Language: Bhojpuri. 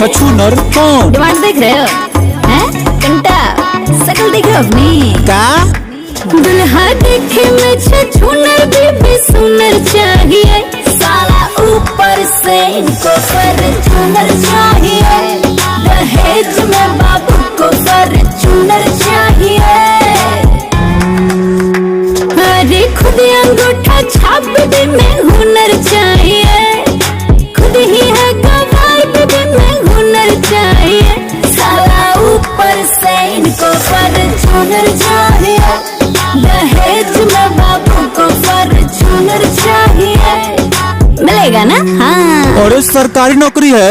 छछूनर कौन? डिमांड देख रहे हो? हैं? कंटा शकल देख रहे हो अपनी? का दुल्हा देखे में छछूनर बीबी सुनर चाहिए, साला ऊपर से इनको फॉर्च्यूनर चाहिए, दहेज में बाबू को फॉर्च्यूनर चाहिए। अरे खुद अंगूठा छाप भी में हुनर चाहिए, खुद ही है गवार भी में हुनर चाहिए, साला ऊपर से इनको फॉर्च्यूनर चाहिए, दहेज में बाबू को फॉर्च्यूनर चाहिए। मिलेगा ना? हाँ। अरे सरकारी नौकरी है।